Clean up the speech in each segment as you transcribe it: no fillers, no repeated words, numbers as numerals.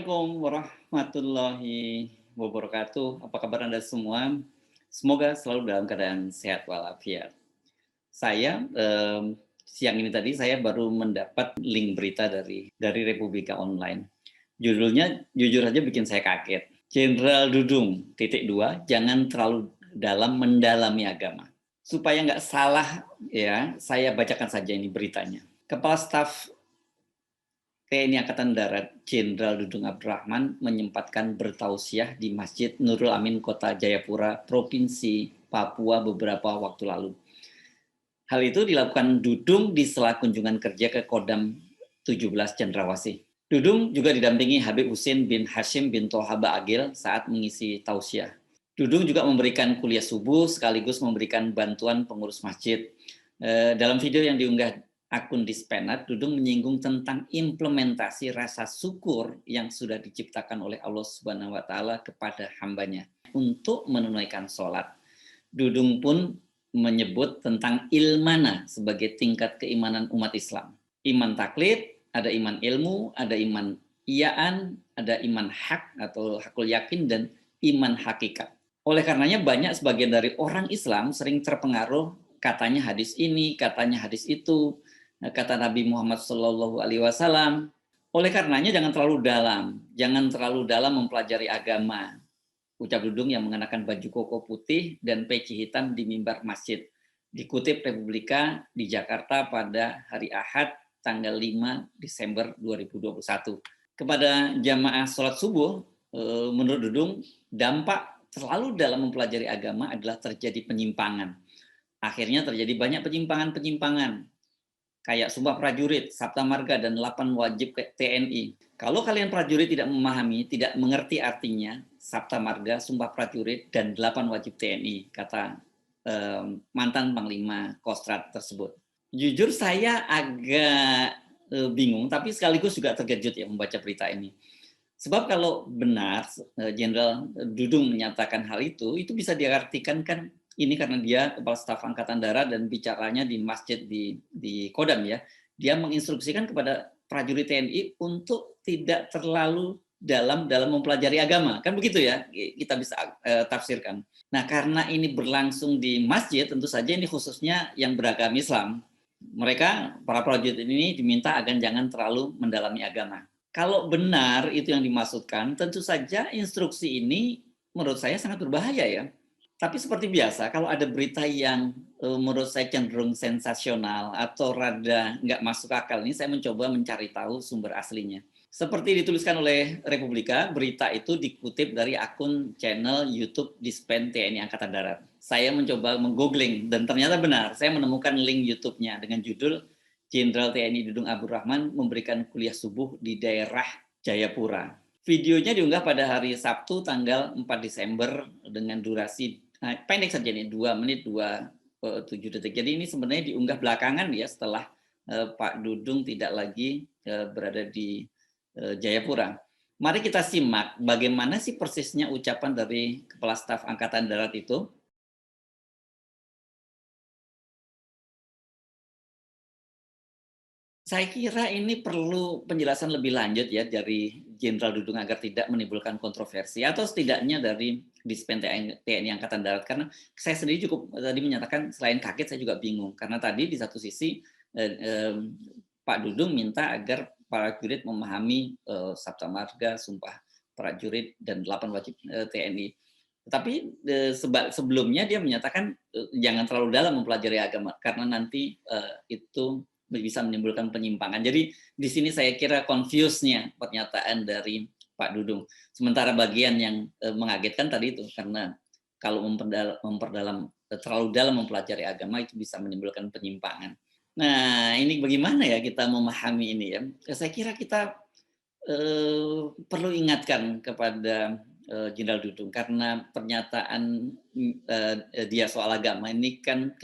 Assalamualaikum warahmatullahi wabarakatuh. Apa kabar Anda semua? Semoga selalu dalam keadaan sehat walafiat. Saya siang ini tadi saya baru mendapat link berita dari Republika Online. Judulnya jujur aja bikin saya kaget. Jenderal Dudung titik dua, jangan terlalu dalam mendalami agama. Supaya nggak salah ya, saya bacakan saja ini beritanya. Kepala Staf TNI Angkatan Darat Jenderal Dudung Abdurrahman menyempatkan bertausiah di Masjid Nurul Amin Kota Jayapura, Provinsi Papua beberapa waktu lalu. Hal itu dilakukan Dudung di sela kunjungan kerja ke Kodam 17 Cendrawasih. Dudung juga didampingi Habib Husin bin Hashim bin Toha Ba'agil saat mengisi tausiah. Dudung juga memberikan kuliah subuh sekaligus memberikan bantuan pengurus masjid. Dalam video yang diunggah akun Dispenat, Dudung menyinggung tentang implementasi rasa syukur yang sudah diciptakan oleh Allah Subhanahu wa taala kepada hambanya untuk menunaikan sholat. Dudung pun menyebut tentang ilmana sebagai tingkat keimanan umat Islam. Iman taklid, ada iman ilmu, ada iman iyaan, ada iman hak atau hakul yakin, dan iman hakikat. Oleh karenanya banyak sebagian dari orang Islam sering terpengaruh katanya hadis ini, katanya hadis itu, kata Nabi Muhammad SAW. Oleh karenanya jangan terlalu dalam mempelajari agama. Ucap Dudung yang mengenakan baju koko putih dan peci hitam di mimbar masjid. Dikutip Republika di Jakarta pada hari Ahad tanggal 5 Desember 2021. Kepada jamaah sholat subuh, menurut Dudung, dampak terlalu dalam mempelajari agama adalah terjadi penyimpangan. Akhirnya terjadi banyak penyimpangan kayak Sumpah Prajurit, Sabta Marga, dan 8 wajib TNI. Kalau kalian prajurit tidak memahami, tidak mengerti artinya Sabta Marga, Sumpah Prajurit, dan 8 wajib TNI, kata mantan Panglima Kostrad tersebut. Jujur saya agak bingung, tapi sekaligus juga terkejut ya membaca berita ini. Sebab kalau benar Jenderal Dudung menyatakan hal itu bisa diartikan kan ini karena dia Kepala Staf Angkatan Darat dan bicaranya di masjid di Kodam ya. Dia menginstruksikan kepada prajurit TNI untuk tidak terlalu dalam mempelajari agama. Kan begitu ya kita bisa tafsirkan. Nah, karena ini berlangsung di masjid, tentu saja ini khususnya yang beragama Islam. Mereka, para prajurit ini diminta agar jangan terlalu mendalami agama. Kalau benar itu yang dimaksudkan, tentu saja instruksi ini menurut saya sangat berbahaya ya. Tapi seperti biasa, kalau ada berita yang menurut saya cenderung sensasional atau rada nggak masuk akal ini, saya mencoba mencari tahu sumber aslinya. Seperti dituliskan oleh Republika, berita itu dikutip dari akun channel YouTube Dispen TNI Angkatan Darat. Saya mencoba menggoogling dan ternyata benar, saya menemukan link YouTube-nya dengan judul Jenderal TNI Dudung Abdurrahman memberikan kuliah subuh di daerah Jayapura. Videonya diunggah pada hari Sabtu tanggal 4 Desember dengan durasi pendek saja nih, 2 menit 27 detik. Jadi ini sebenarnya diunggah belakangan ya setelah Pak Dudung tidak lagi berada di Jayapura. Mari kita simak bagaimana sih persisnya ucapan dari Kepala Staf Angkatan Darat itu. Saya kira ini perlu penjelasan lebih lanjut ya dari Jenderal Dudung agar tidak menimbulkan kontroversi atau setidaknya dari Dispen TNI Angkatan Darat, karena saya sendiri cukup tadi menyatakan selain kaget saya juga bingung karena tadi di satu sisi Pak Dudung minta agar para prajurit memahami Sabta Marga, Sumpah Prajurit, dan 8 wajib TNI. Tetapi sebelumnya dia menyatakan jangan terlalu dalam mempelajari agama karena nanti itu bisa menimbulkan penyimpangan. Jadi di sini saya kira confuse-nya pernyataan dari Pak Dudung. Sementara bagian yang mengagetkan tadi itu karena kalau terlalu dalam mempelajari agama itu bisa menimbulkan penyimpangan. Nah, ini bagaimana ya kita memahami ini ya? Saya kira kita perlu ingatkan kepada Jenderal Dudung karena pernyataan dia soal agama ini kan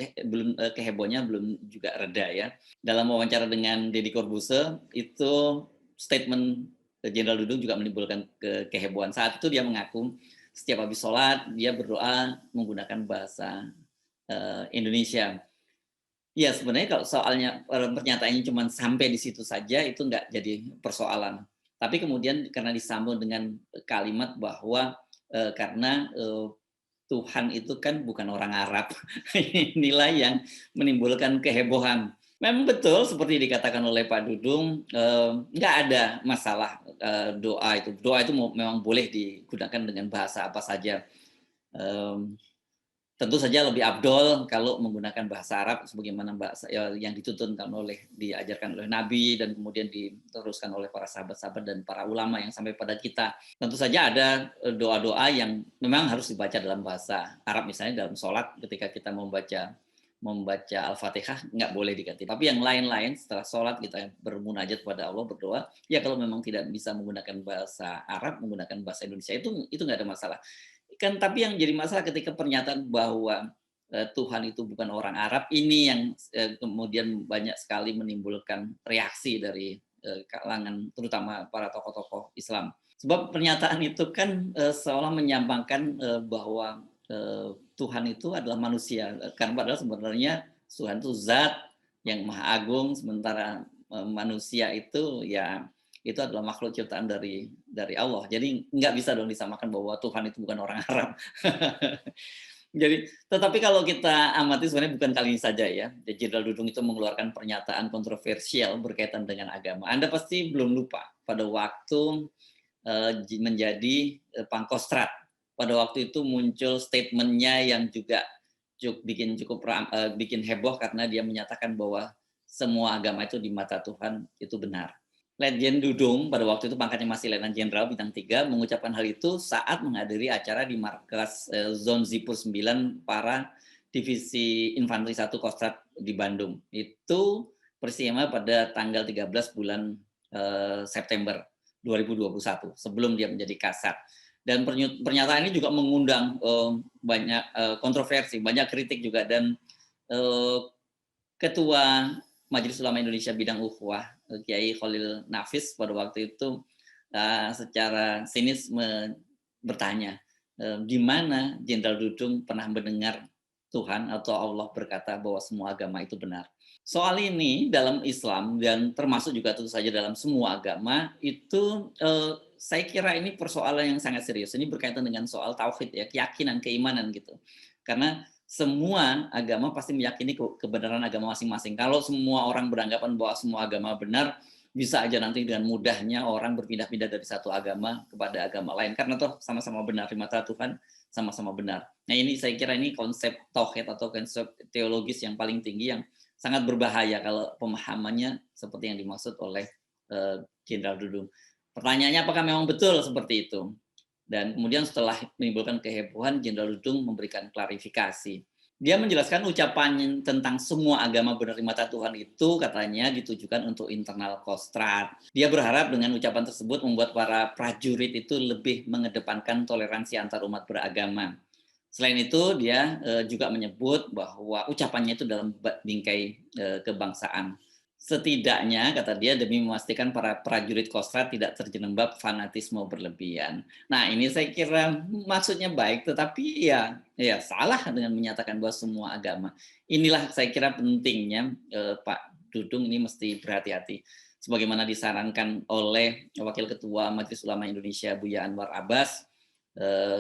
kehebohnya belum juga reda ya. Dalam wawancara dengan Deddy Corbuzier itu statement Jenderal Dudung juga menimbulkan kehebohan. Saat itu dia mengaku setiap habis sholat dia berdoa menggunakan bahasa Indonesia. Ya sebenarnya kalau soalnya pernyataannya cuma sampai di situ saja itu nggak jadi persoalan. Tapi kemudian karena disambung dengan kalimat bahwa karena Tuhan itu kan bukan orang Arab. Inilah yang menimbulkan kehebohan. Memang betul seperti dikatakan oleh Pak Dudung, nggak ada masalah doa itu. Doa itu memang boleh digunakan dengan bahasa apa saja. Em, Tentu saja lebih afdol kalau menggunakan bahasa Arab sebagaimana bahasa yang dituntunkan diajarkan oleh Nabi dan kemudian diteruskan oleh para sahabat-sahabat dan para ulama yang sampai pada kita. Tentu saja ada doa-doa yang memang harus dibaca dalam bahasa Arab, misalnya dalam sholat ketika kita membaca Al-Fatihah nggak boleh diganti. Tapi yang lain-lain setelah sholat kita bermunajat kepada Allah, berdoa, ya kalau memang tidak bisa menggunakan bahasa Arab, menggunakan bahasa Indonesia itu nggak ada masalah. Kan tapi yang jadi masalah ketika pernyataan bahwa Tuhan itu bukan orang Arab, ini yang kemudian banyak sekali menimbulkan reaksi dari kalangan terutama para tokoh-tokoh Islam. Sebab pernyataan itu kan seolah menyampaikan bahwa Tuhan itu adalah manusia, karena padahal sebenarnya Tuhan itu zat yang maha agung, sementara manusia itu ya itu adalah makhluk ciptaan dari Allah. Jadi nggak bisa dong disamakan bahwa Tuhan itu bukan orang Arab. Jadi, tetapi kalau kita amati sebenarnya bukan kali ini saja ya. Jenderal Dudung itu mengeluarkan pernyataan kontroversial berkaitan dengan agama. Anda pasti belum lupa pada waktu menjadi Pangkostrat. Pada waktu itu muncul statementnya yang juga bikin heboh karena dia menyatakan bahwa semua agama itu di mata Tuhan itu benar. Letjen Dudung pada waktu itu pangkatnya masih Letnan Jenderal bintang 3 mengucapkan hal itu saat menghadiri acara di markas Zon Zipur 9 para Divisi Infanteri 1 Kostrat di Bandung. Itu peristiwa pada tanggal 13 bulan September 2021 sebelum dia menjadi Kasat. Dan pernyataan ini juga mengundang banyak kontroversi, banyak kritik juga, dan Ketua Majelis Ulama Indonesia bidang ukhuwah Kiai Khalil Nafis pada waktu itu secara sinis bertanya, di mana Jenderal Dudung pernah mendengar Tuhan atau Allah berkata bahwa semua agama itu benar. Soal ini dalam Islam dan termasuk juga tentu saja dalam semua agama itu saya kira ini persoalan yang sangat serius. Ini berkaitan dengan soal tauhid ya, keyakinan, keimanan gitu. Karena semua agama pasti meyakini kebenaran agama masing-masing. Kalau semua orang beranggapan bahwa semua agama benar, bisa aja nanti dengan mudahnya orang berpindah-pindah dari satu agama kepada agama lain. Karena toh sama-sama benar di mata Tuhan, sama-sama benar. Nah ini saya kira ini konsep tauhid atau konsep teologis yang paling tinggi yang sangat berbahaya kalau pemahamannya seperti yang dimaksud oleh Jenderal Dudung. Pertanyaannya apakah memang betul seperti itu? Dan kemudian setelah menimbulkan kehebohan, Jenderal Dudung memberikan klarifikasi. Dia menjelaskan ucapan tentang semua agama benar di mata Tuhan itu katanya ditujukan untuk internal Kostrat. Dia berharap dengan ucapan tersebut membuat para prajurit itu lebih mengedepankan toleransi antar umat beragama. Selain itu, dia juga menyebut bahwa ucapannya itu dalam bingkai kebangsaan. Setidaknya, kata dia, demi memastikan para prajurit Kostrat tidak terjerembab fanatisme berlebihan. Nah, ini saya kira maksudnya baik, tetapi ya salah dengan menyatakan bahwa semua agama. Inilah saya kira pentingnya Pak Dudung ini mesti berhati-hati. Sebagaimana disarankan oleh Wakil Ketua Majelis Ulama Indonesia Buya Anwar Abbas,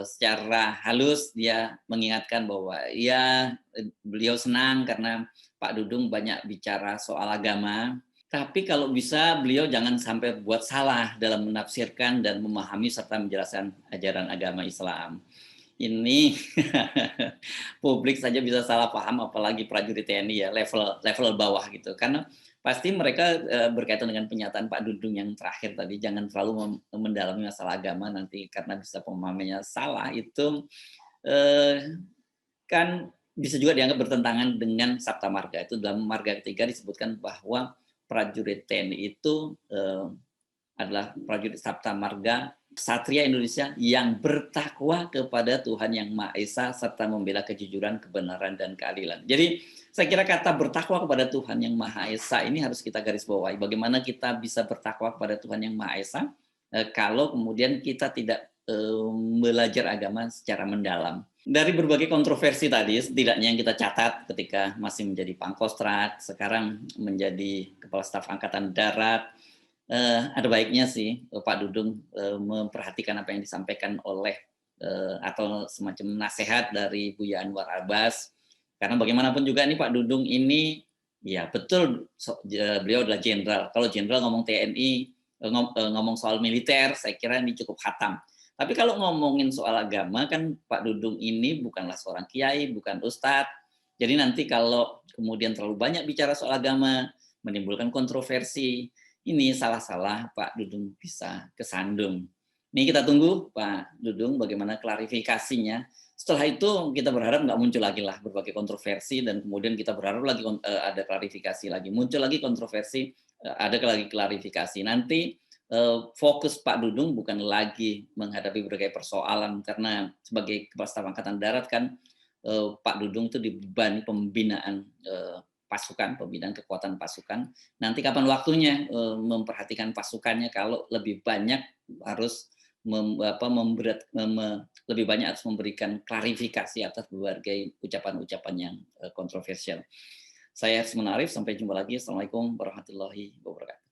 secara halus dia mengingatkan bahwa ya beliau senang karena Pak Dudung banyak bicara soal agama, tapi kalau bisa beliau jangan sampai buat salah dalam menafsirkan dan memahami serta menjelaskan ajaran agama Islam. Ini publik saja bisa salah paham, apalagi prajurit TNI ya level bawah gitu. Karena pasti mereka berkaitan dengan pernyataan Pak Dudung yang terakhir tadi, jangan terlalu mendalami masalah agama nanti karena bisa pemahamannya salah, itu kan bisa juga dianggap bertentangan dengan Sabta Marga. Itu dalam Marga ketiga disebutkan bahwa prajurit TNI itu adalah prajurit Sabta Marga Satria Indonesia yang bertakwa kepada Tuhan Yang Maha Esa serta membela kejujuran, kebenaran, dan keadilan. Jadi saya kira kata bertakwa kepada Tuhan Yang Maha Esa ini harus kita garis bawahi. Bagaimana kita bisa bertakwa kepada Tuhan Yang Maha Esa kalau kemudian kita tidak belajar agama secara mendalam. Dari berbagai kontroversi tadi, setidaknya yang kita catat ketika masih menjadi Pangkostrat, sekarang menjadi Kepala Staf Angkatan Darat, Ada baiknya sih, Pak Dudung, memperhatikan apa yang disampaikan oleh, atau semacam nasihat dari Buya Anwar Abbas. Karena bagaimanapun juga nih Pak Dudung ini, ya betul beliau adalah jenderal. Kalau jenderal ngomong TNI, ngomong soal militer, saya kira ini cukup khatam. Tapi kalau ngomongin soal agama kan Pak Dudung ini bukanlah seorang kiai, bukan ustadz. Jadi nanti kalau kemudian terlalu banyak bicara soal agama, menimbulkan kontroversi, ini salah-salah Pak Dudung bisa kesandung. Ini kita tunggu Pak Dudung bagaimana klarifikasinya. Setelah itu kita berharap nggak muncul lagi lah berbagai kontroversi dan kemudian kita berharap lagi ada klarifikasi lagi. Muncul lagi kontroversi, ada lagi klarifikasi. Nanti fokus Pak Dudung bukan lagi menghadapi berbagai persoalan karena sebagai Kepala Staf Angkatan Darat kan Pak Dudung itu dibebani pembinaan pasukan, pembinaan kekuatan pasukan. Nanti kapan waktunya memperhatikan pasukannya kalau lebih banyak harus lebih banyak harus memberikan klarifikasi atas berbagai ucapan-ucapan yang kontroversial. Saya Arif, sampai jumpa lagi. Assalamualaikum warahmatullahi wabarakatuh.